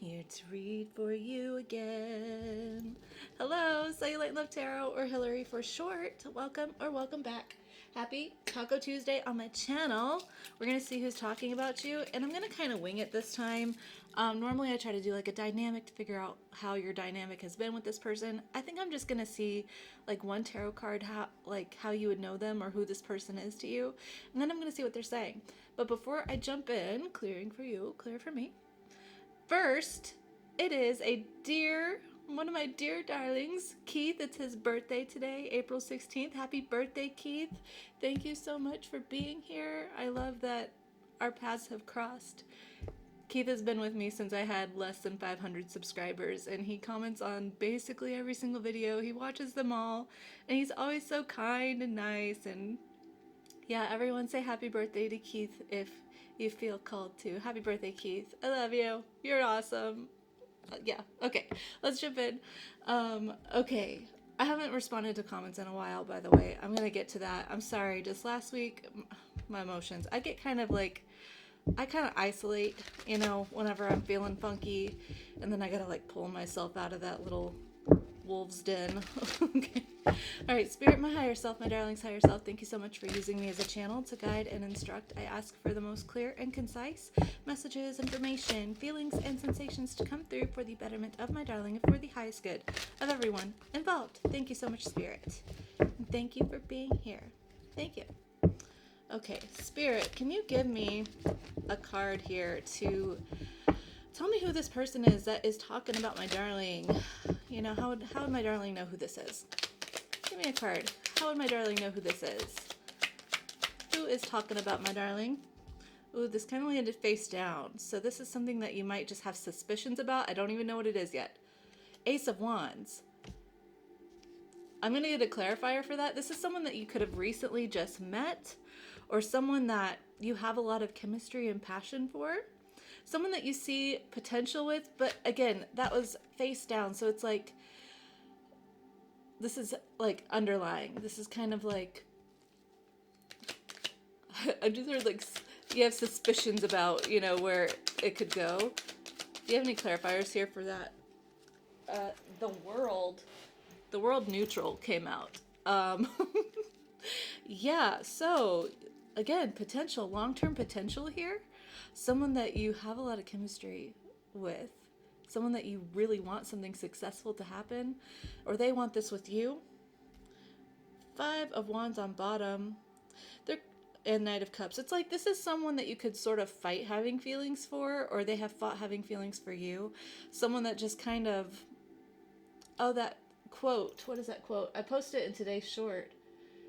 here to read for you again. Hello, Cellulite Love Tarot, or Hillary for short. Welcome or welcome back. Happy Taco Tuesday on my channel. We're going to see who's talking about you, and I'm going to kind of wing it this time. Normally I try to do like a dynamic to figure out how your dynamic has been with this person. I think I'm just going to see like one tarot card, how you would know them or who this person is to you, and then I'm going to see what they're saying. But before I jump in, clearing for you, clear for me. First, it is one of my dear darlings, Keith. It's his birthday today, April 16th. Happy birthday, Keith. Thank you so much for being here. I love that our paths have crossed. Keith has been with me since I had less than 500 subscribers, and he comments on basically every single video. He watches them all, and he's always so kind and nice. And yeah, everyone say happy birthday to Keith if you feel called to. Happy birthday, Keith. I love you. You're awesome. Yeah, okay. Let's jump in. Okay. I haven't responded to comments in a while, by the way. I'm going to get to that. I'm sorry. Just last week, my emotions. I kind of isolate, whenever I'm feeling funky, and then I gotta like pull myself out of that little wolf's den. Okay. All right, Spirit, my higher self, my darling's higher self, thank you so much for using me as a channel to guide and instruct. I ask for the most clear and concise messages, information, feelings, and sensations to come through for the betterment of my darling and for the highest good of everyone involved. Thank you so much, Spirit. And thank you for being here. Thank you. Okay, Spirit, can you give me a card here to tell me who this person is that is talking about my darling? How would my darling know who this is? Give me a card. How would my darling know who this is? Who is talking about my darling? Ooh, this kind of landed face down. So this is something that you might just have suspicions about. I don't even know what it is yet. Ace of Wands. I'm going to get a clarifier for that. This is someone that you could have recently just met, or someone that you have a lot of chemistry and passion for. Someone that you see potential with, but again, that was face down. So it's like, this is like underlying. This is kind of like, I just heard like, you have suspicions about, where it could go. Do you have any clarifiers here for that? The world neutral came out. Yeah, so again, potential, long-term potential here. Someone that you have a lot of chemistry with. Someone that you really want something successful to happen, or they want this with you. 5 of Wands on bottom. And Knight of Cups. It's like this is someone that you could sort of fight having feelings for, or they have fought having feelings for you. Someone that just kind of, that quote. What is that quote? I posted it in today's short.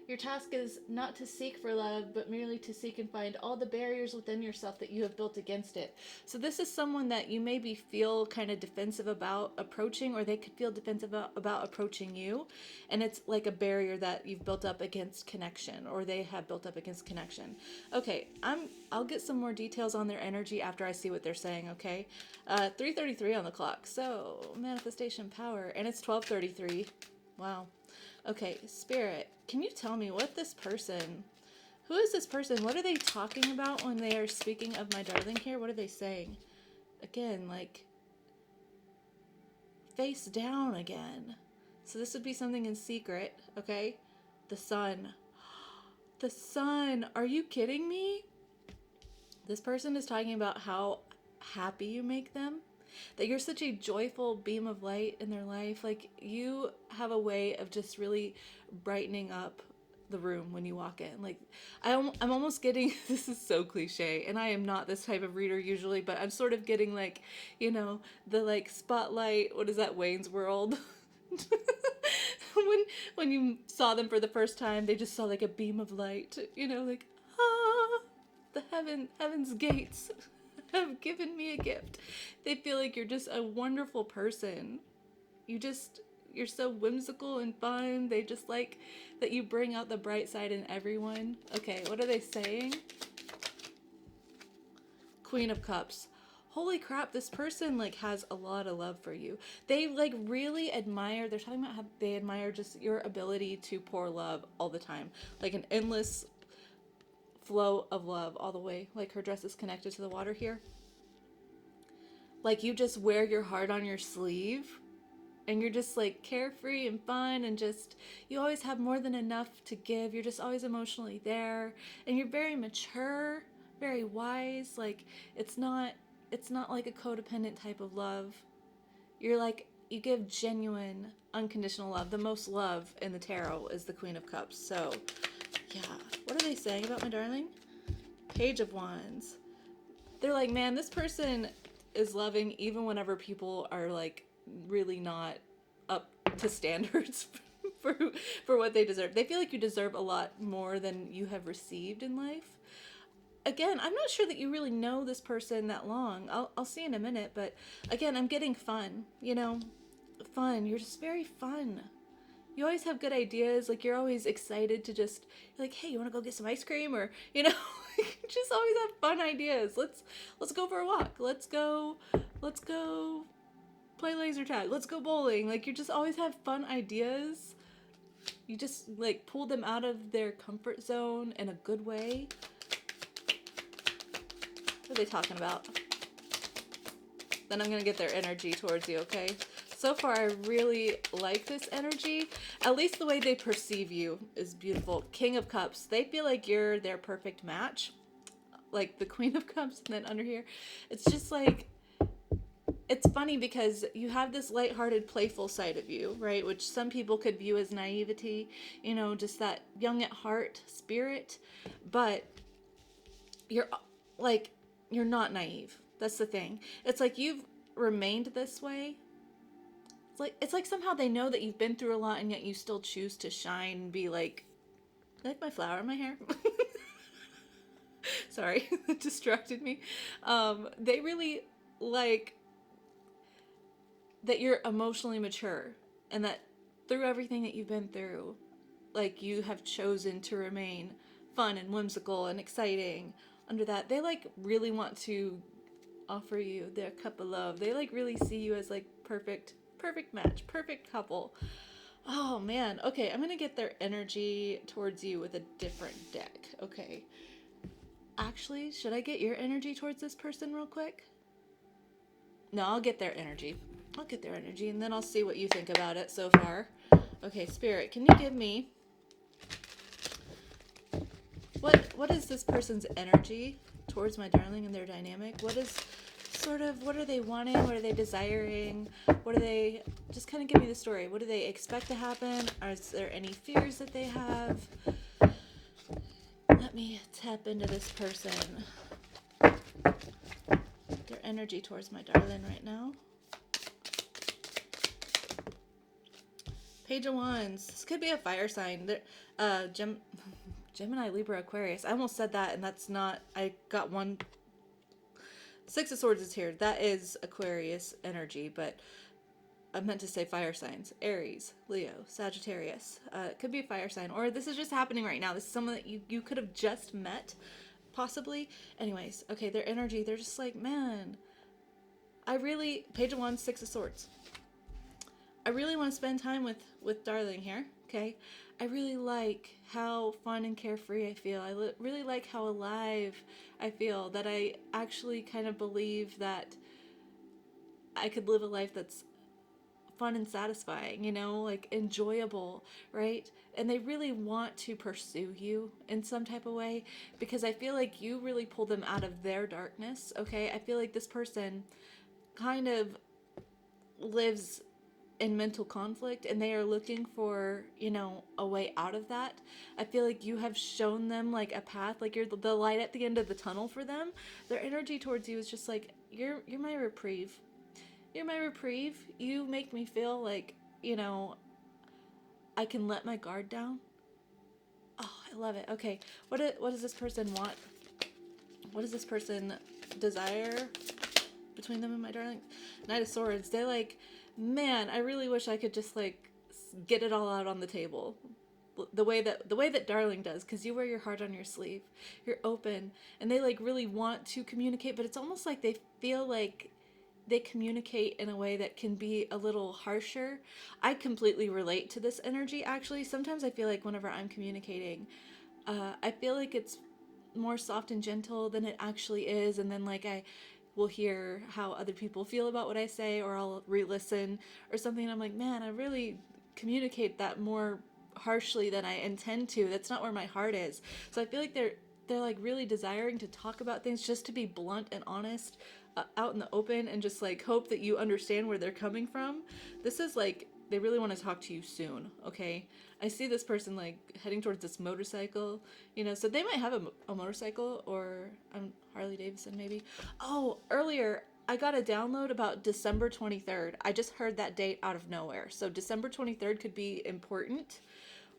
Your task is not to seek for love, but merely to seek and find all the barriers within yourself that you have built against it. So this is someone that you maybe feel kind of defensive about approaching, or they could feel defensive about approaching you. And it's like a barrier that you've built up against connection, or they have built up against connection. Okay, I'll get some more details on their energy after I see what they're saying, okay? 3:33 on the clock. So manifestation power, and it's 12:33. Wow. Okay, Spirit, can you tell me who is this person? What are they talking about when they are speaking of my darling here? What are they saying? Again, like, face down again. So this would be something in secret, okay? The sun. The sun. Are you kidding me? This person is talking about how happy you make them. That you're such a joyful beam of light in their life. Like, you have a way of just really brightening up the room when you walk in. Like, I'm almost getting, this is so cliche, and I am not this type of reader usually, but I'm sort of getting like, the like spotlight, what is that, Wayne's World? when you saw them for the first time, they just saw like a beam of light, like, the heaven's gates have given me a gift. They feel like you're just a wonderful person. You're so whimsical and fun. They just like that you bring out the bright side in everyone. Okay, what are they saying? Queen of Cups. Holy crap, this person like has a lot of love for you. They like really admire, they're talking about how they admire just your ability to pour love all the time. Like an endless flow of love all the way. Like her dress is connected to the water here. like you just wear your heart on your sleeve, and you're just like carefree and fun, and just, you always have more than enough to give. You're just always emotionally there, and you're very mature, very wise. Like it's not like a codependent type of love. You're like, you give genuine unconditional love. The most love in the tarot is the Queen of Cups. So yeah, what are they saying about my darling? Page of Wands. They're like, man, this person is loving even whenever people are like really not up to standards for what they deserve. They feel like you deserve a lot more than you have received in life. Again, I'm not sure that you really know this person that long. I'll see in a minute, but again, I'm getting fun, fun. You're just very fun. You always have good ideas. Like, you're always excited to just, you're like, hey, you want to go get some ice cream? Or, just always have fun ideas. Let's go for a walk. Let's go play laser tag. Let's go bowling. Like, you just always have fun ideas. You just like pull them out of their comfort zone in a good way. What are they talking about? Then I'm going to get their energy towards you, okay? So far, I really like this energy. At least the way they perceive you is beautiful. King of Cups. They feel like you're their perfect match. Like the Queen of Cups, and then under here. It's just like, it's funny because you have this lighthearted, playful side of you, right? Which some people could view as naivety, just that young at heart spirit. But you're not naive. That's the thing. It's like you've remained this way. It's like somehow they know that you've been through a lot, and yet you still choose to shine and be like my flower in my hair. Sorry, that distracted me. They really like that you're emotionally mature, and that through everything that you've been through, like, you have chosen to remain fun and whimsical and exciting. Under that, they like really want to offer you their cup of love. They like really see you as like perfect match, perfect couple. Oh man. Okay, I'm gonna get their energy towards you with a different deck. Okay. Actually, should I get your energy towards this person real quick? No, I'll get their energy. And then I'll see what you think about it so far. Okay, Spirit, can you give me what is this person's energy towards my darling and their dynamic? What are they wanting? What are they desiring? Just kind of give me the story. What do they expect to happen? Is there any fears that they have? Let me tap into this person. Their energy towards my darling right now. Page of Wands. This could be a fire sign. Gemini, Libra, Aquarius. I almost said that, and that's not. I got one. Six of Swords is here. That is Aquarius energy, but I meant to say fire signs. Aries, Leo, Sagittarius. It could be a fire sign, or this is just happening right now. This is someone that you could have just met, possibly. Anyways, okay, their energy, they're just like, man, Page of Wands, Six of Swords. I really want to spend time with darling here, okay? I really like how fun and carefree I feel. I really like how alive I feel, that I actually kind of believe that I could live a life that's fun and satisfying, like enjoyable, right? And they really want to pursue you in some type of way, because I feel like you really pull them out of their darkness, okay? I feel like this person kind of lives in mental conflict, and they are looking for, a way out of that. I feel like you have shown them like a path, like you're the light at the end of the tunnel for them. Their energy towards you is just like, you're my reprieve. You're my reprieve. You make me feel like, I can let my guard down. Oh, I love it. Okay, what does this person want? What does this person desire between them and my darling? Knight of Swords. They like, man, I really wish I could just like get it all out on the table, the way that darling does, because you wear your heart on your sleeve. You're open, and they like really want to communicate, but it's almost like they feel like they communicate in a way that can be a little harsher. I completely relate to this energy, actually. Sometimes I feel like whenever I'm communicating, I feel like it's more soft and gentle than it actually is, and then like I will hear how other people feel about what I say, or I'll re-listen or something, and I'm like, man, I really communicate that more harshly than I intend to. That's not where my heart is. So I feel like they're like really desiring to talk about things just to be blunt and honest, out in the open, and just like hope that you understand where they're coming from. This is like they really want to talk to you soon, okay? I see this person like heading towards this motorcycle, so they might have a motorcycle, or Harley Davidson maybe. Oh, earlier I got a download about December 23rd. I just heard that date out of nowhere. So December 23rd could be important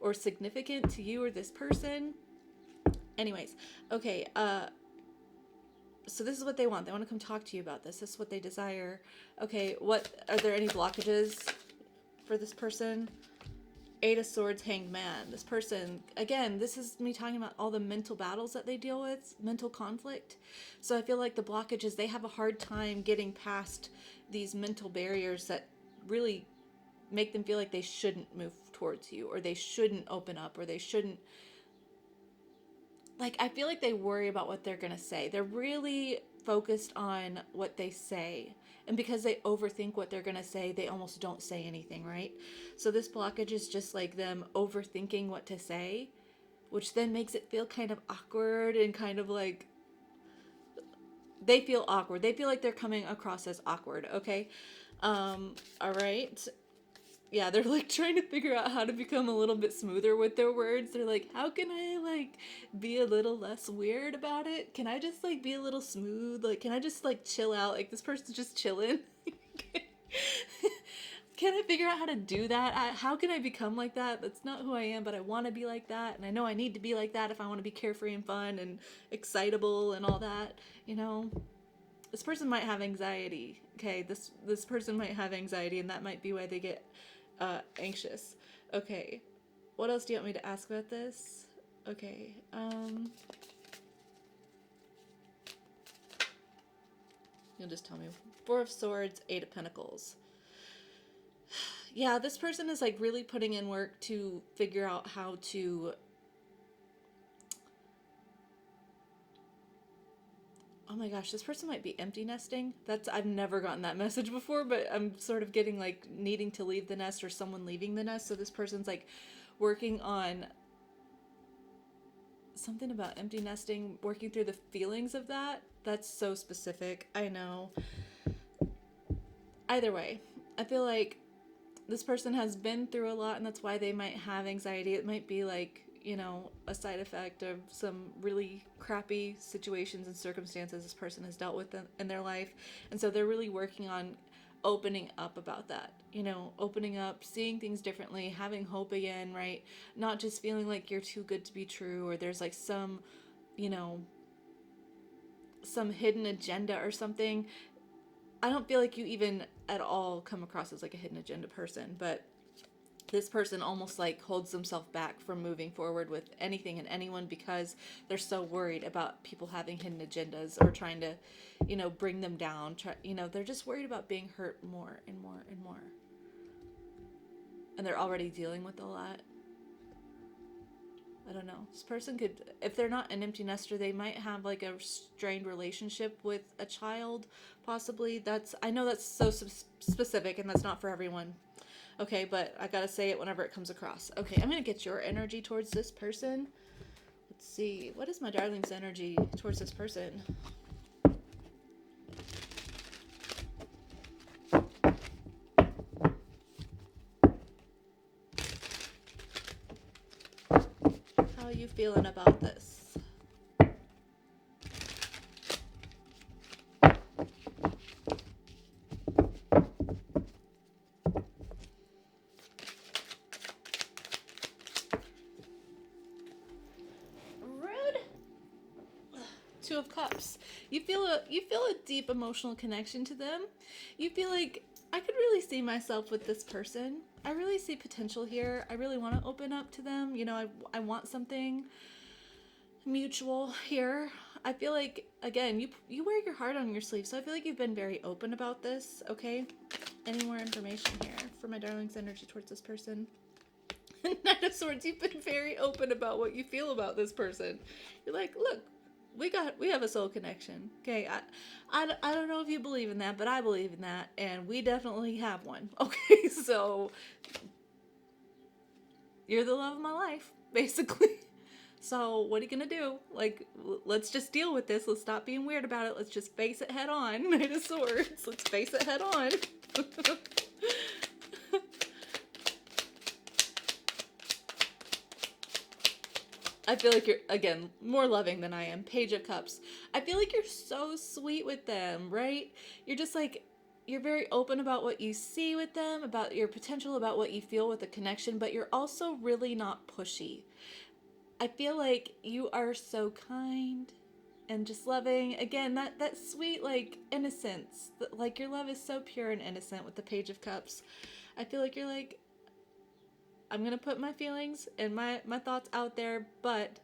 or significant to you or this person. Anyways, okay, so this is what they want. They want to come talk to you about this. This is what they desire. Okay, are there any blockages for this person? Eight of Swords, Hanged Man. This person, again, this is me talking about all the mental battles that they deal with, mental conflict. So I feel like the blockages, they have a hard time getting past these mental barriers that really make them feel like they shouldn't move towards you, or they shouldn't open up, or they shouldn't. Like, I feel like they worry about what they're going to say. They're really focused on what they say. And because they overthink what they're going to say, they almost don't say anything, right? So this blockage is just like them overthinking what to say, which then makes it feel kind of awkward, and kind of like they feel awkward. They feel like they're coming across as awkward, okay? All right. Yeah, they're like trying to figure out how to become a little bit smoother with their words. They're like, how can I like be a little less weird about it? Can I just like be a little smooth? Like, can I just like chill out? Like, this person's just chilling. Can I figure out how to do that? How can I become like that? That's not who I am, but I want to be like that. And I know I need to be like that if I want to be carefree and fun and excitable and all that, This person might have anxiety. Okay, this person might have anxiety, and that might be why they get anxious. Okay, what else do you want me to ask about this? Okay, you'll just tell me. Four of Swords, Eight of Pentacles. Yeah, this person is like really putting in work to figure out how to oh my gosh, this person might be empty nesting. I've never gotten that message before, but I'm sort of getting like needing to leave the nest, or someone leaving the nest. So this person's like working on something about empty nesting, working through the feelings of that. That's so specific. I know. Either way, I feel like this person has been through a lot, and that's why they might have anxiety. It might be like, a side effect of some really crappy situations and circumstances this person has dealt with in their life. And so they're really working on opening up about that, opening up, seeing things differently, having hope again, right? Not just feeling like you're too good to be true, or there's like some hidden agenda or something. I don't feel like you even at all come across as like a hidden agenda person, but this person almost like holds themselves back from moving forward with anything and anyone because they're so worried about people having hidden agendas or trying to, bring them down. They're just worried about being hurt more and more and more. And they're already dealing with a lot. I don't know. This person could, if they're not an empty nester, they might have like a strained relationship with a child, possibly. I know that's so specific, and that's not for everyone. Okay, but I gotta say it whenever it comes across. Okay, I'm gonna get your energy towards this person. Let's see. What is my darling's energy towards this person? How are you feeling about this? Two of Cups. You feel a deep emotional connection to them. You feel like I could really see myself with this person. I really see potential here. I really want to open up to them. I want something mutual here. I feel like, again, you wear your heart on your sleeve, so I feel like you've been very open about this. Okay, any more information here for my darling's energy towards this person? Knight of Swords. You've been very open about what you feel about this person. You're like, look, we have a soul connection. Okay, I don't know if you believe in that, but I believe in that, and we definitely have one. Okay, so you're the love of my life, basically. So what are you gonna do? Like, let's just deal with this. Let's stop being weird about it. Let's just face it head on. Knight of Swords. Let's face it head on. I feel like you're, again, more loving than I am. Page of Cups. I feel like you're so sweet with them, right? You're just like, you're very open about what you see with them, about your potential, about what you feel with the connection, but you're also really not pushy. I feel like you are so kind and just loving. Again, that sweet, like, innocence. Like, your love is so pure and innocent with the Page of Cups. I feel like you're like, I'm going to put my feelings and my thoughts out there, but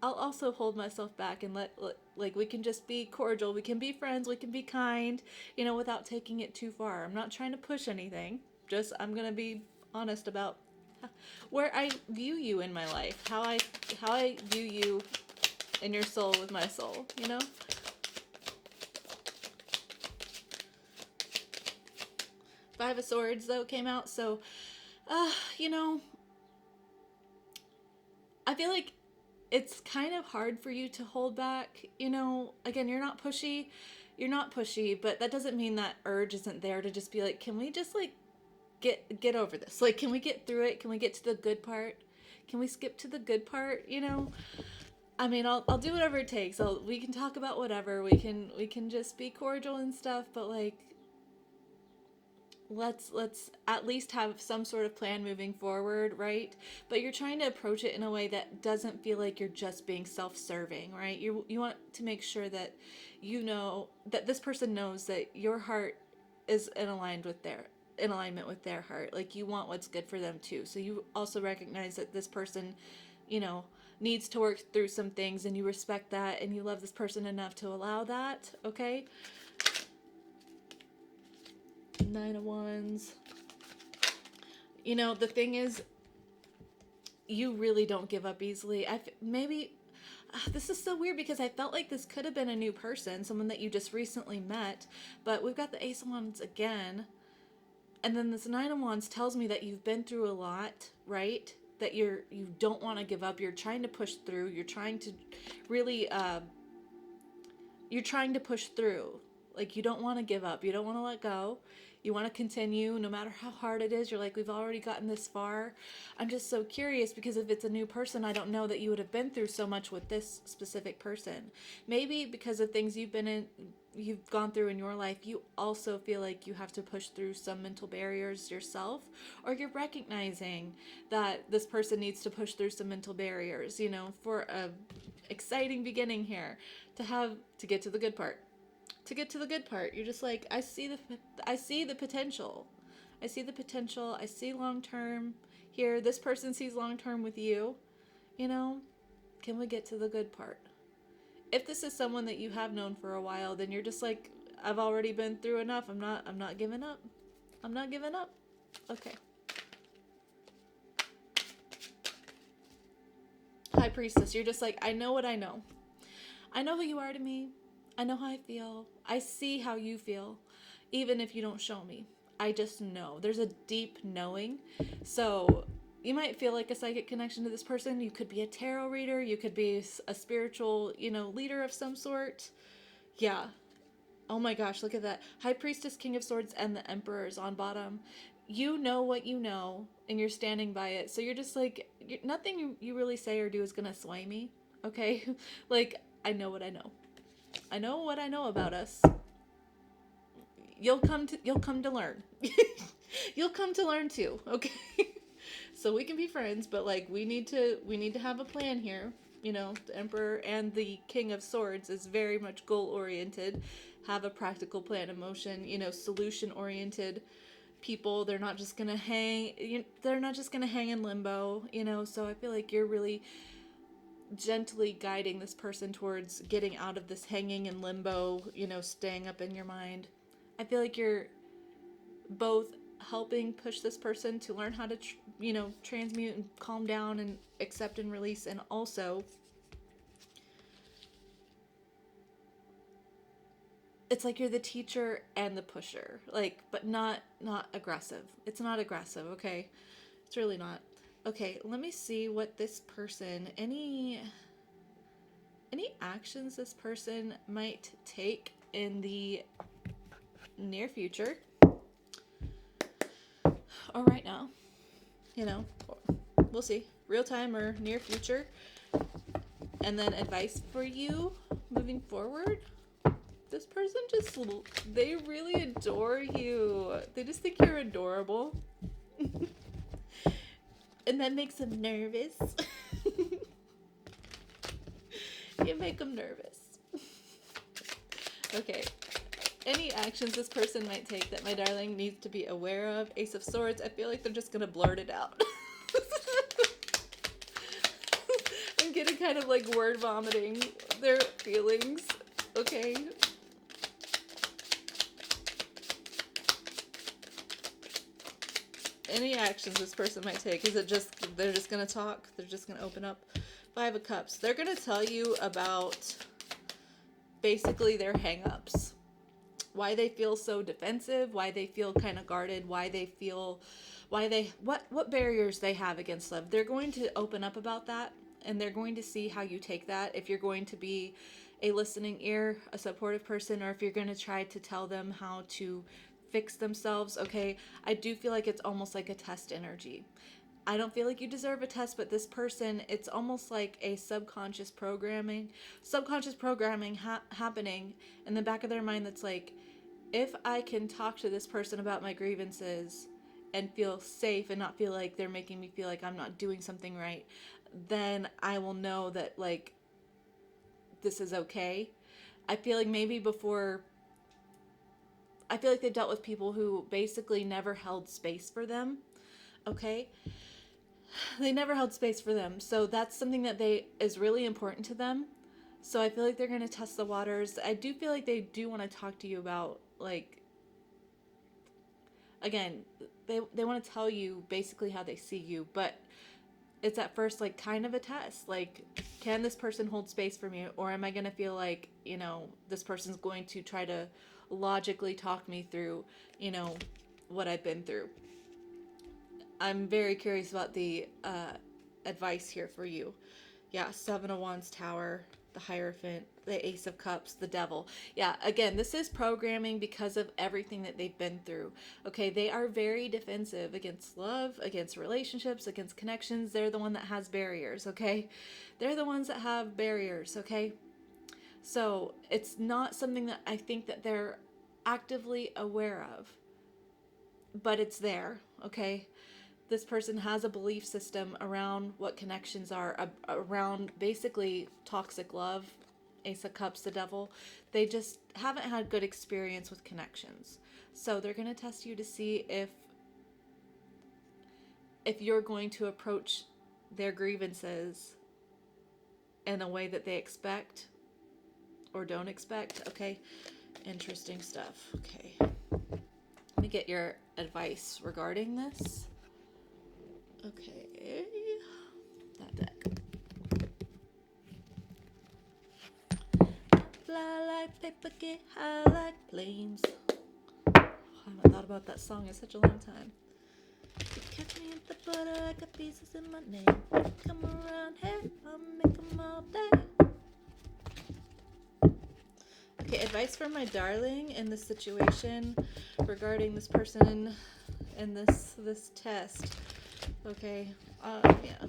I'll also hold myself back and let, like, we can just be cordial. We can be friends. We can be kind, without taking it too far. I'm not trying to push anything. Just, I'm going to be honest about where I view you in my life, how I view you in your soul with my soul, Five of Swords, though, came out, so, I feel like it's kind of hard for you to hold back, again, you're not pushy, but that doesn't mean that urge isn't there to just be like, can we just, like, get over this? Like, can we get through it? Can we get to the good part? Can we skip to the good part? I mean, I'll do whatever it takes. We can talk about whatever. We can just be cordial and stuff, but, like, let's at least have some sort of plan moving forward, right? But you're trying to approach it in a way that doesn't feel like you're just being self-serving, right? You want to make sure that that this person knows that your heart is in alignment with their heart. Like, you want what's good for them too. So you also recognize that this person, needs to work through some things, and you respect that, and you love this person enough to allow that, okay? Nine of Wands. The thing is, you really don't give up easily. This is so weird because I felt like this could have been a new person, someone that you just recently met, but we've got the Ace of Wands again. And then this Nine of Wands tells me that you've been through a lot, right? That you don't want to give up. You're trying to push through. You're trying to really, you're trying to push through. Like, you don't want to give up. You don't want to let go. You want to continue no matter how hard it is. You're like, we've already gotten this far. I'm just so curious because if it's a new person, I don't know that you would have been through so much with this specific person. Maybe because of things you've gone through in your life, you also feel like you have to push through some mental barriers yourself, or you're recognizing that this person needs to push through some mental barriers, for a exciting beginning here to get to the good part. To get to the good part, you're just like, I see the potential. I see the potential. I see long term here. This person sees long term with you. Can we get to the good part? If this is someone that you have known for a while, then you're just like, I've already been through enough. I'm not giving up. I'm not giving up. Okay. High Priestess, you're just like, I know what I know. I know who you are to me. I know how I feel. I see how you feel, even if you don't show me. I just know. There's a deep knowing. So you might feel like a psychic connection to this person. You could be a tarot reader. You could be a spiritual, leader of some sort. Yeah. Oh my gosh, look at that. High Priestess, King of Swords, and the Emperor is on bottom. You know what you know, and you're standing by it. So you're just like, nothing you really say or do is going to sway me. Okay? Like, I know what I know. I know what I know about us. You'll come to learn. You'll come to learn too, okay? So we can be friends, but like we need to have a plan here. The Emperor and the King of Swords is very much goal oriented. Have a practical plan of motion, solution oriented people. They're not just going to hang in limbo, so I feel like you're really gently guiding this person towards getting out of this hanging in limbo, staying up in your mind. I feel like you're both helping push this person to learn how to, transmute and calm down and accept and release, and also it's like you're the teacher and the pusher, like, but not aggressive. It's not aggressive, okay? It's really not. Okay, let me see what this person, any actions this person might take in the near future or right now. You know, we'll see. Real time or near future. And then advice for you moving forward. This person just, they really adore you. They just think you're adorable. And that makes them nervous. You make them nervous. Okay. Any actions this person might take that my darling needs to be aware of. Ace of Swords. I feel like they're just going to blurt it out. I'm getting kind of like word vomiting their feelings. Okay. Any actions this person might take. Is it just, they're just going to talk? They're just going to open up? Five of Cups. They're going to tell you about basically their hang-ups. Why they feel so defensive, why they feel kind of guarded, what barriers they have against love. They're going to open up about that, and they're going to see how you take that. If you're going to be a listening ear, a supportive person, or if you're going to try to tell them how to fix themselves. Okay, I do feel like it's almost like a test energy. I don't feel like you deserve a test, but this person, it's almost like a subconscious programming happening in the back of their mind that's like, if I can talk to this person about my grievances and feel safe and not feel like they're making me feel like I'm not doing something right, then I will know that, like, this is okay. I feel like maybe before, I feel like they've dealt with people who basically never held space for them. Okay? They never held space for them. So that's something that is really important to them. So I feel like they're going to test the waters. I do feel like they do want to talk to you about, like, again, they want to tell you basically how they see you, but it's at first like kind of a test. Like, can this person hold space for me? Or am I going to feel like, you know, this person's going to try to logically talk me through, you know, what I've been through? I'm very curious about the advice here for you. Yeah, Seven of Wands, Tower, the Hierophant, the Ace of Cups, the Devil. Yeah, again, this is programming because of everything that they've been through. Okay, they are very defensive against love, against relationships, against connections. They're the one that has barriers, okay? They're the ones that have barriers, okay? So it's not something that I think that they're actively aware of, but it's there, okay? This person has a belief system around what connections are, around basically toxic love, Ace of Cups, the Devil. They just haven't had good experience with connections. So they're going to test you to see if you're going to approach their grievances in a way that they expect or don't expect. Okay, interesting stuff. Okay, let me get your advice regarding this. Okay, that deck. I fly like paper, get high like planes. I haven't thought about that song in such a long time. You catch me in the butter, I got pieces in my name. Come around here, I'll make them all day. Okay, advice for my darling in this situation regarding this person and this test. Okay, yeah.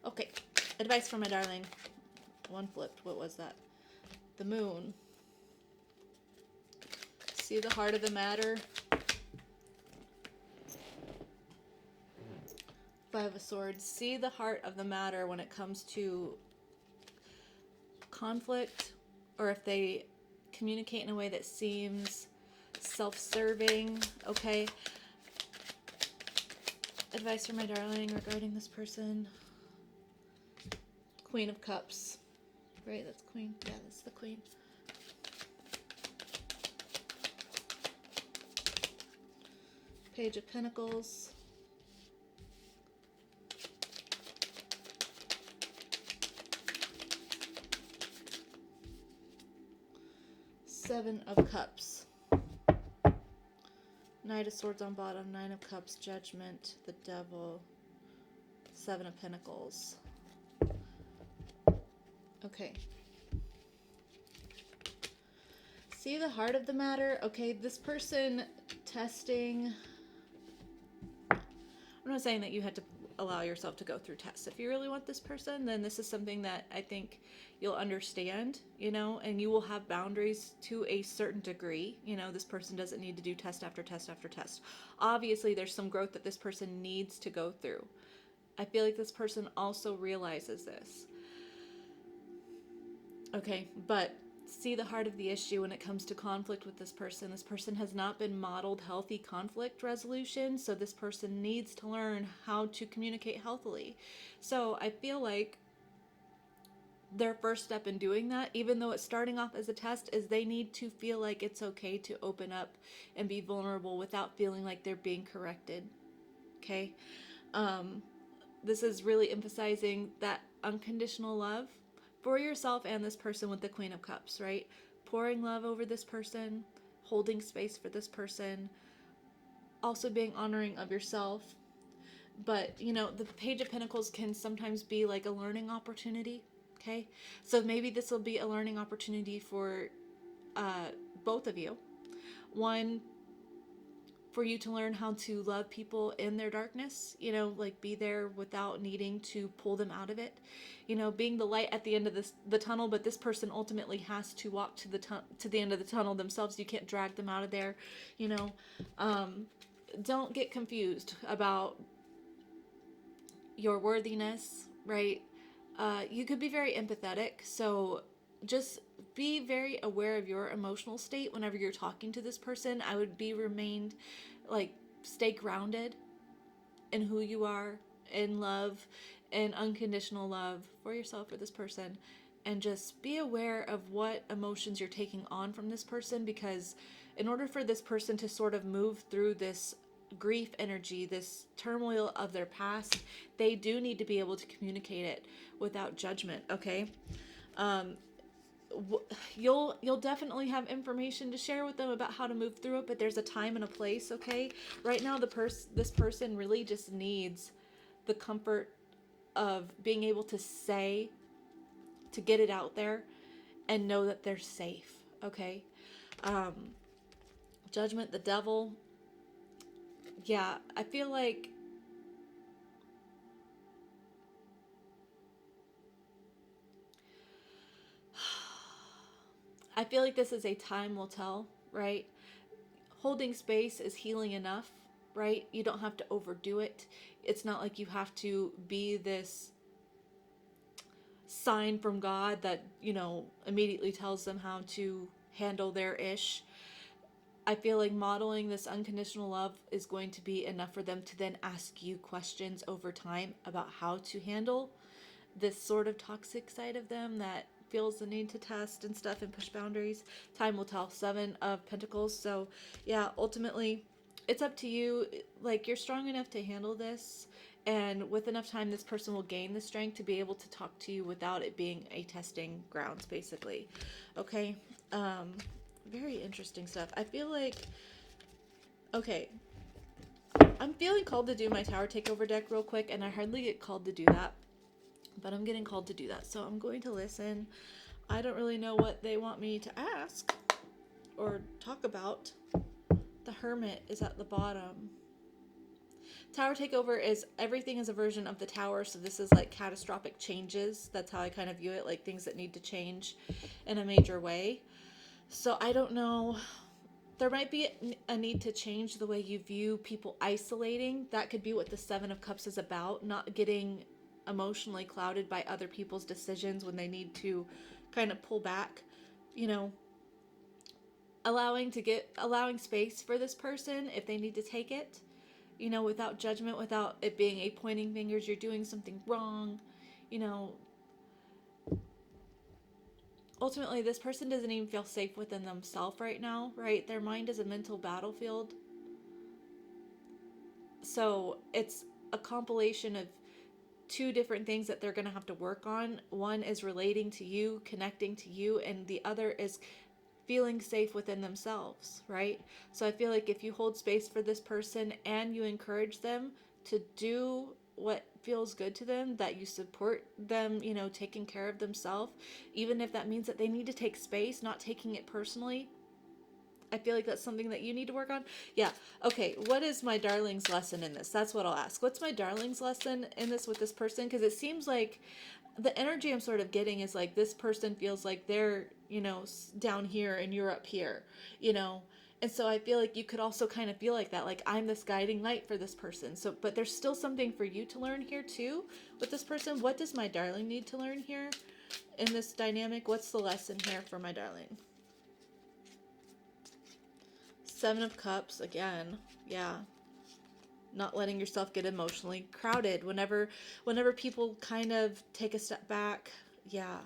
Okay, advice for my darling. One flipped. What was that? The Moon. See the heart of the matter. Five of Swords. See the heart of the matter when it comes to conflict, or if they communicate in a way that seems self-serving. Okay, advice for my darling regarding this person. Queen of Cups, right? That's Queen. Yeah, that's the Queen. Page of Pentacles, Seven of Cups. Knight of Swords on bottom, Nine of Cups, Judgment, the Devil, Seven of Pentacles. Okay. See the heart of the matter? Okay, this person testing. I'm not saying that you had to allow yourself to go through tests. If you really want this person, then this is something that I think you'll understand, you know, and you will have boundaries to a certain degree. You know, this person doesn't need to do test after test after test. Obviously, there's some growth that this person needs to go through. I feel like this person also realizes this. Okay, but see the heart of the issue when it comes to conflict with this person. This person has not been modeled healthy conflict resolution, so this person needs to learn how to communicate healthily. So I feel like their first step in doing that, even though it's starting off as a test, is they need to feel like it's okay to open up and be vulnerable without feeling like they're being corrected. Okay? This is really emphasizing that unconditional love for yourself and this person with the Queen of Cups, right? Pouring love over this person, holding space for this person, also being honoring of yourself. But, you know, the Page of Pentacles can sometimes be like a learning opportunity, okay? So maybe this will be a learning opportunity for both of you. One, for you to learn how to love people in their darkness, you know, like be there without needing to pull them out of it, you know, being the light at the end of the tunnel, but this person ultimately has to walk to the end of the tunnel themselves. You can't drag them out of there, you know. Don't get confused about your worthiness, right? You could be very empathetic, so just be very aware of your emotional state whenever you're talking to this person. I would stay grounded in who you are, in love, in unconditional love for yourself, for this person, and just be aware of what emotions you're taking on from this person, because in order for this person to sort of move through this grief energy, this turmoil of their past, they do need to be able to communicate it without judgment, okay? You'll definitely have information to share with them about how to move through it, but there's a time and a place, okay? Right now, this person really just needs the comfort of being able to get it out there and know that they're safe, okay? Judgment, the Devil. Yeah, I feel like this is a time will tell, right? Holding space is healing enough, right? You don't have to overdo it. It's not like you have to be this sign from God that, you know, immediately tells them how to handle their ish. I feel like modeling this unconditional love is going to be enough for them to then ask you questions over time about how to handle this sort of toxic side of them that feels the need to test and stuff and push boundaries. Time will tell. Seven of Pentacles. So yeah, ultimately it's up to you. Like, you're strong enough to handle this, and with enough time this person will gain the strength to be able to talk to you without it being a testing grounds, basically. Okay. Very interesting stuff. I feel like, okay, I'm feeling called to do my Tower Takeover deck real quick, and I hardly get called to do that, but I'm getting called to do that, so I'm going to listen. I don't really know what they want me to ask or talk about. The Hermit is at the bottom. Tower Takeover is everything is a version of the Tower, so this is like catastrophic changes. That's how I kind of view it, like things that need to change in a major way. So I don't know. There might be a need to change the way you view people isolating. That could be what the Seven of Cups is about, not getting emotionally clouded by other people's decisions when they need to kind of pull back, you know, allowing space for this person if they need to take it, you know, without judgment, without it being a pointing fingers, you're doing something wrong, you know. Ultimately, this person doesn't even feel safe within themselves right now, right? Their mind is a mental battlefield. So it's a compilation of two different things that they're going to have to work on. One is relating to you, connecting to you, and the other is feeling safe within themselves, right? So I feel like if you hold space for this person and you encourage them to do what feels good to them, that you support them, taking care of themselves, even if that means that they need to take space, not taking it personally. I feel like that's something that you need to work on. Yeah. Okay. What is my darling's lesson in this? That's what I'll ask. What's my darling's lesson in this with this person? Because it seems like the energy I'm sort of getting is like this person feels like they're, down here and you're up here, And so I feel like you could also kind of feel like that, like I'm this guiding light for this person. So, but there's still something for you to learn here too with this person. What does my darling need to learn here in this dynamic? What's the lesson here for my darling? Seven of Cups again. Yeah. Not letting yourself get emotionally crowded whenever people kind of take a step back. Yeah.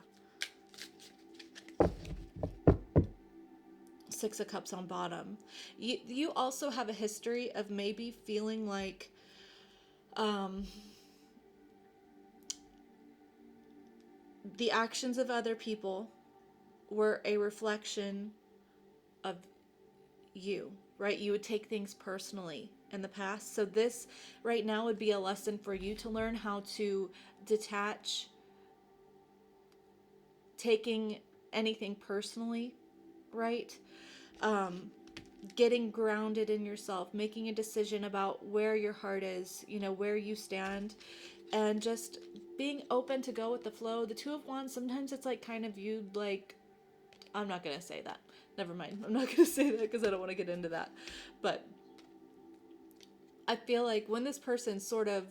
Six of Cups on bottom. You also have a history of maybe feeling like the actions of other people were a reflection of you, right? You would take things personally in the past. So this right now would be a lesson for you to learn how to detach taking anything personally, right? Getting grounded in yourself, making a decision about where your heart is, where you stand, and just being open to go with the flow. The Two of Wands, sometimes it's like kind of viewed like, I'm not going to say that. Never mind. I'm not going to say that because I don't want to get into that. But I feel like when this person sort of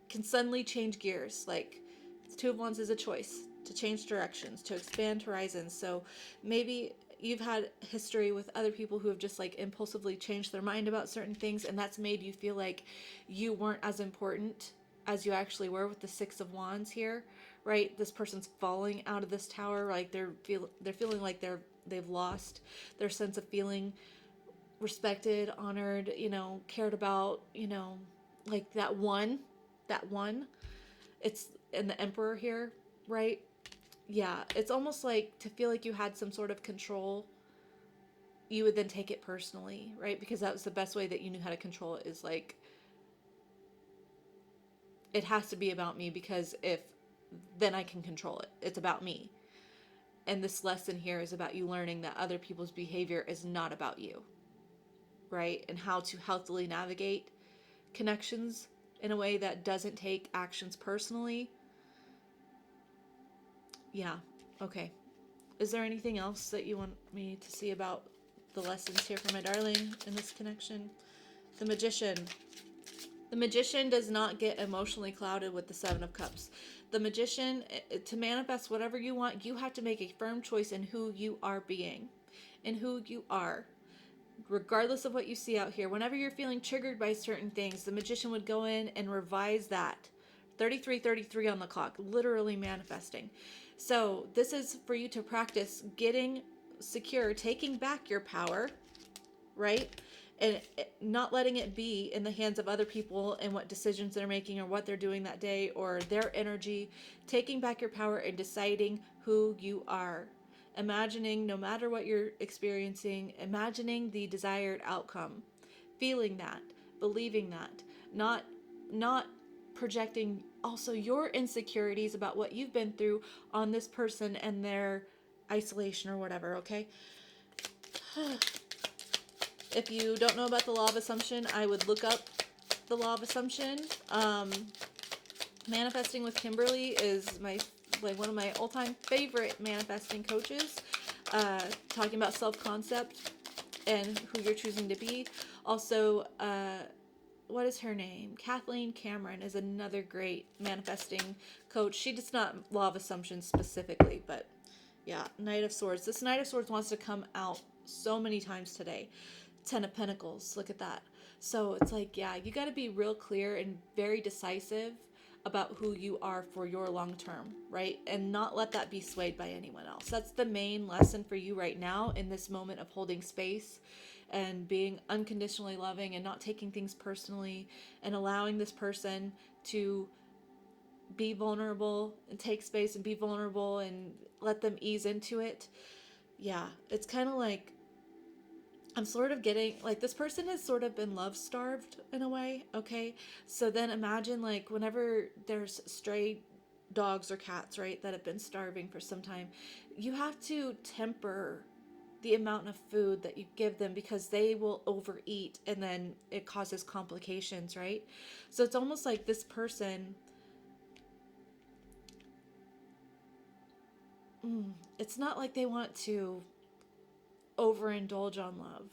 can suddenly change gears, like the Two of Wands is a choice to change directions, to expand horizons. So maybe you've had history with other people who have just like impulsively changed their mind about certain things, and that's made you feel like you weren't as important as you actually were with the Six of Wands here, right? This person's falling out of this tower, like they're feeling like they've lost their sense of feeling respected, honored, cared about, like that one. It's in the Emperor here, right? Yeah, it's almost like to feel like you had some sort of control, you would then take it personally, right? Because that was the best way that you knew how to control it, is like, it has to be about me, because if then I can control it. It's about me. And this lesson here is about you learning that other people's behavior is not about you, right? And how to healthily navigate connections in a way that doesn't take actions personally. Yeah. Okay. Is there anything else that you want me to see about the lessons here for my darling in this connection? The Magician. The Magician does not get emotionally clouded with the Seven of Cups. The Magician, to manifest whatever you want, you have to make a firm choice in who you are being, in who you are. Regardless of what you see out here, whenever you're feeling triggered by certain things, the Magician would go in and revise that. 3333 on the clock, literally manifesting. So this is for you to practice getting secure, taking back your power, right? And not letting it be in the hands of other people and what decisions they're making or what they're doing that day or their energy. Taking back your power and deciding who you are. Imagining, no matter what you're experiencing, imagining the desired outcome. Feeling that, believing that, not projecting also your insecurities about what you've been through on this person and their isolation or whatever, okay? If you don't know about the law of assumption, I would look up the law of assumption. Manifesting with Kimberly is one of my all-time favorite manifesting coaches. Talking about self-concept and who you're choosing to be. Also, what is her name? Kathleen Cameron is another great manifesting coach. She does not law of assumption specifically, but yeah, Knight of Swords. This Knight of Swords wants to come out so many times today. Ten of Pentacles, look at that. So it's like, yeah, you got to be real clear and very decisive about who you are for your long term, right? And not let that be swayed by anyone else. That's the main lesson for you right now in this moment of holding space and being unconditionally loving and not taking things personally and allowing this person to be vulnerable and take space and be vulnerable and let them ease into it. yeah, it's kind of like I'm sort of getting like this person has sort of been love starved in a way. Okay. So then imagine like whenever there's stray dogs or cats, right, that have been starving for some time, you have to temper the amount of food that you give them because they will overeat and then it causes complications, right? So it's almost like this person, it's not like they want to overindulge on love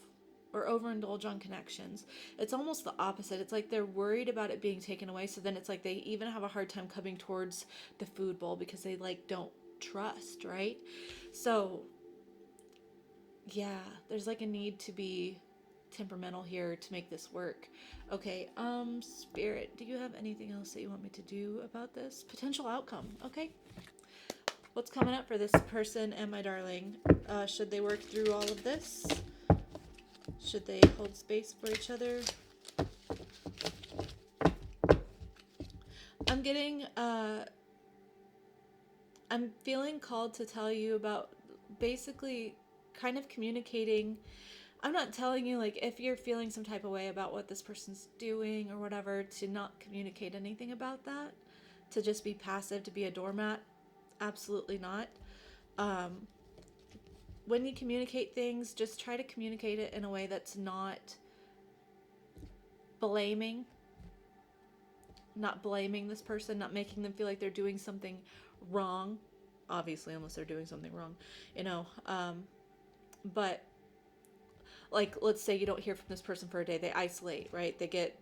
or overindulge on connections. It's almost the opposite. It's like they're worried about it being taken away. So then it's like they even have a hard time coming towards the food bowl because they like don't trust, right? So yeah, there's like a need to be temperamental here to make this work. Okay, Spirit, do you have anything else that you want me to do about this? Potential outcome, okay? What's coming up for this person and my darling? Should they work through all of this? Should they hold space for each other? I'm getting, I'm feeling called to tell you about basically kind of communicating. I'm not telling you like if you're feeling some type of way about what this person's doing or whatever, to not communicate anything about that, to just be passive, to be a doormat. Absolutely not. When you communicate things, just try to communicate it in a way that's not blaming, not blaming this person, not making them feel like they're doing something wrong, obviously, unless they're doing something wrong, you know. But like, let's say you don't hear from this person for a day, they isolate, right? They get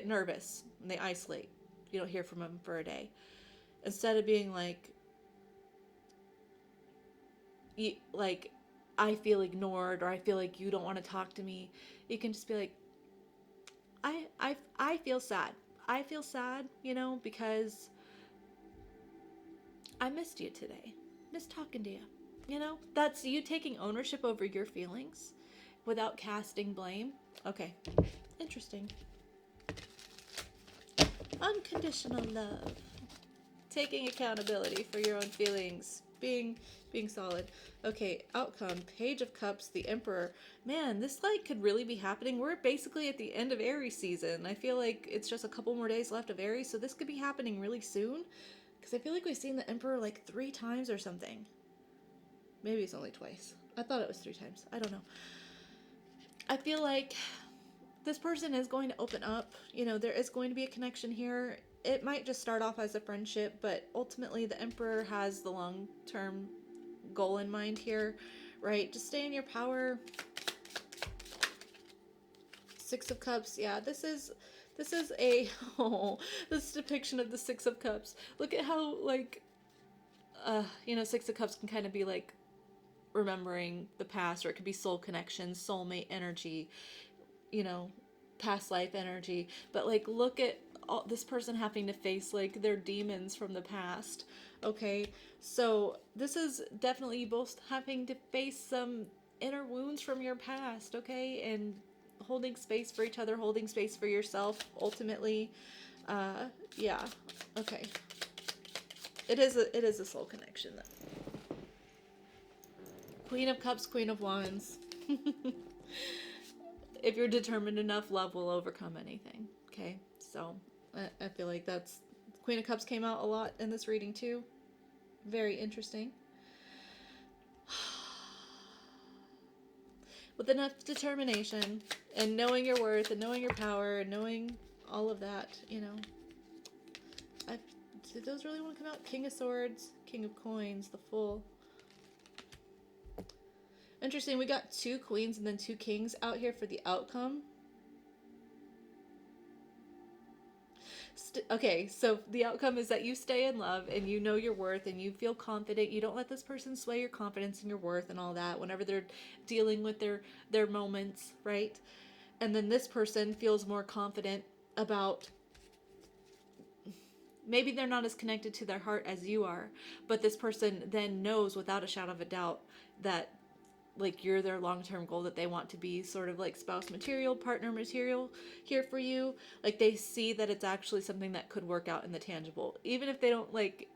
nervous and they isolate. You don't hear from them for a day. Instead of being like, I feel ignored, or I feel like you don't want to talk to me, you can just be like, I feel sad. I feel sad, you know, because I missed you today. Missed talking to you. You know, that's you taking ownership over your feelings without casting blame. Okay, interesting. Unconditional love. Taking accountability for your own feelings. Being solid. Okay, outcome. Page of Cups, the Emperor. Man, this like could really be happening. We're basically at the end of Aries season. I feel like it's just a couple more days left of Aries, so this could be happening really soon. Because I feel like we've seen the Emperor like 3 times or something. Maybe it's only twice. I thought it was 3 times. I don't know. I feel like this person is going to open up. You know, there is going to be a connection here. It might just start off as a friendship, but ultimately the Emperor has the long-term goal in mind here, right? Just stay in your power. 6 of Cups. Yeah, this is a this depiction of the 6 of Cups. Look at how like you know, 6 of Cups can kind of be like remembering the past, or it could be soul connection, soulmate energy, you know, past life energy. But like, look at all this person having to face like their demons from the past. Okay, so this is definitely you both having to face some inner wounds from your past. Okay, and holding space for each other, holding space for yourself ultimately. Yeah, okay, it is a soul connection though. Queen of Cups, Queen of Wands. If you're determined enough, love will overcome anything. Okay, so I feel like that's Queen of Cups came out a lot in this reading too. Very interesting. With enough determination and knowing your worth and knowing your power and knowing all of that, you know. Did those really want to come out? King of Swords, King of Coins, the Fool. Interesting, we got 2 queens and then 2 kings out here for the outcome. Okay, so the outcome is that you stay in love and you know your worth and you feel confident. You don't let this person sway your confidence and your worth and all that whenever they're dealing with their moments, right? And then this person feels more confident about, maybe they're not as connected to their heart as you are, but this person then knows without a shadow of a doubt that like you're their long-term goal, that they want to be sort of like spouse material, partner material here for you. Like they see that it's actually something that could work out in the tangible, even if they don't like,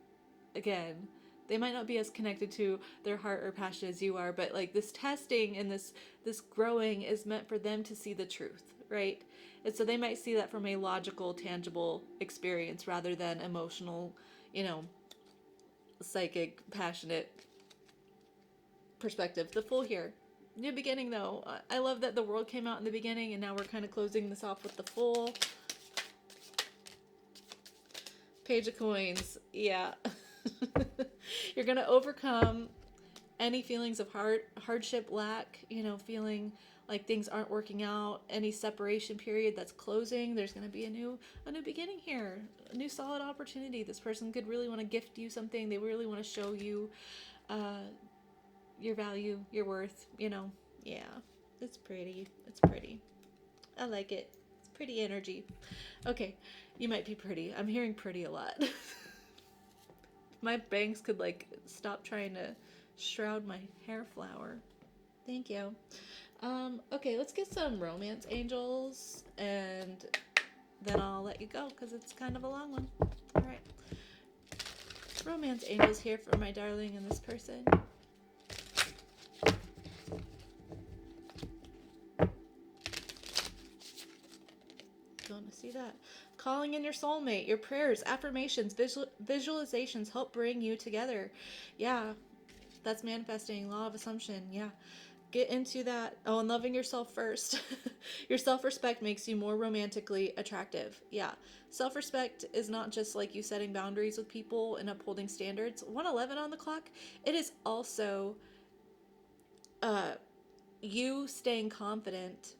again, They might not be as connected to their heart or passion as you are, but like this testing and this growing is meant for them to see the truth, right? And so they might see that from a logical, tangible experience rather than emotional, you know, psychic, passionate perspective. The Fool here. New beginning though. I love that the World came out in the beginning and now we're kind of closing this off with the Fool. Page of Coins. Yeah. You're going to overcome any feelings of hardship, lack, you know, feeling like things aren't working out, any separation period that's closing. There's going to be a new beginning here, a new solid opportunity. This person could really want to gift you something. They really want to show you your value, your worth, you know. Yeah, it's pretty. It's pretty. I like it. It's pretty energy. Okay, you might be pretty. I'm hearing pretty a lot. My bangs could like stop trying to shroud my hair flower. Thank you. Okay, let's get some romance angels and then I'll let you go because it's kind of a long one. All right. Romance angels here for my darling and this person. Want to see that? Calling in your soulmate, your prayers, affirmations, visualizations help bring you together. Yeah, that's manifesting, law of assumption. Yeah, get into that. Oh, and loving yourself first. Your self-respect makes you more romantically attractive. Yeah, self-respect is not just like you setting boundaries with people and upholding standards. 111 on the clock. It is also you staying confident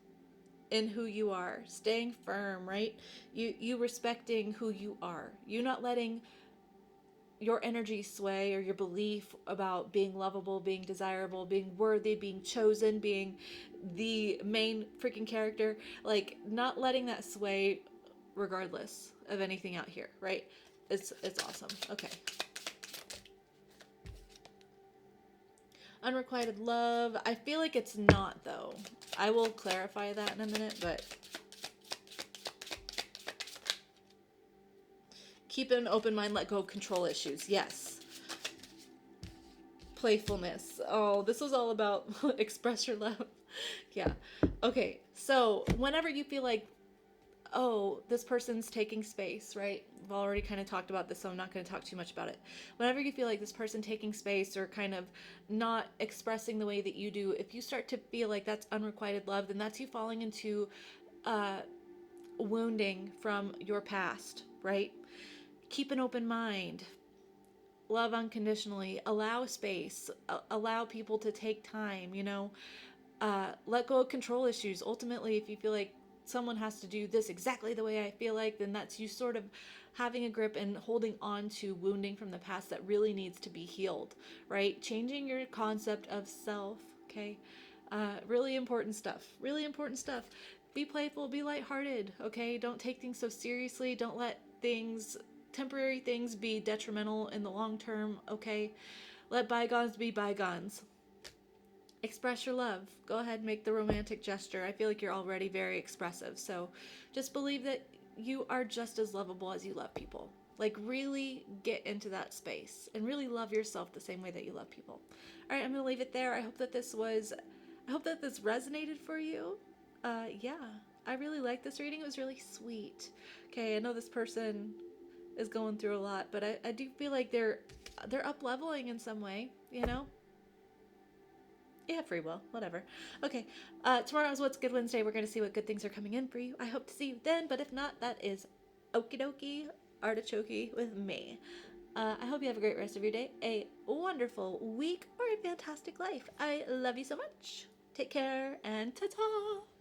in who you are, staying firm, right? You respecting who you are. You not letting your energy sway or your belief about being lovable, being desirable, being worthy, being chosen, being the main freaking character, like not letting that sway regardless of anything out here, right? It's awesome. Okay. Unrequited love. I feel like it's not though. I will clarify that in a minute, but keep an open mind, let go of control issues. Yes. Playfulness. Oh, this was all about express your love. Yeah. Okay. So whenever you feel like, oh, this person's taking space, right? We've already kind of talked about this, so I'm not going to talk too much about it. Whenever you feel like this person taking space or kind of not expressing the way that you do, if you start to feel like that's unrequited love, then that's you falling into wounding from your past, right? Keep an open mind. Love unconditionally. Allow space. Allow people to take time, you know. Let go of control issues. Ultimately, if you feel like someone has to do this exactly the way I feel like, then that's you sort of having a grip and holding on to wounding from the past that really needs to be healed, right? Changing your concept of self, okay? Really important stuff. Really important stuff. Be playful, be lighthearted, okay? Don't take things so seriously. Don't let temporary things be detrimental in the long term, okay? Let bygones be bygones. Express your love. Go ahead, make the romantic gesture. I feel like you're already very expressive. So just believe that you are just as lovable as you love people. Like really get into that space and really love yourself the same way that you love people. All right, I'm going to leave it there. I hope that this resonated for you. Yeah, I really like this reading. It was really sweet. Okay, I know this person is going through a lot, but I do feel like they're up leveling in some way, you know? Yeah, free will, whatever. Okay, tomorrow's What's Good Wednesday. We're going to see what good things are coming in for you. I hope to see you then, but if not, that is okie dokie, artichoke with me. I hope you have a great rest of your day, a wonderful week, or a fantastic life. I love you so much. Take care, and ta-ta!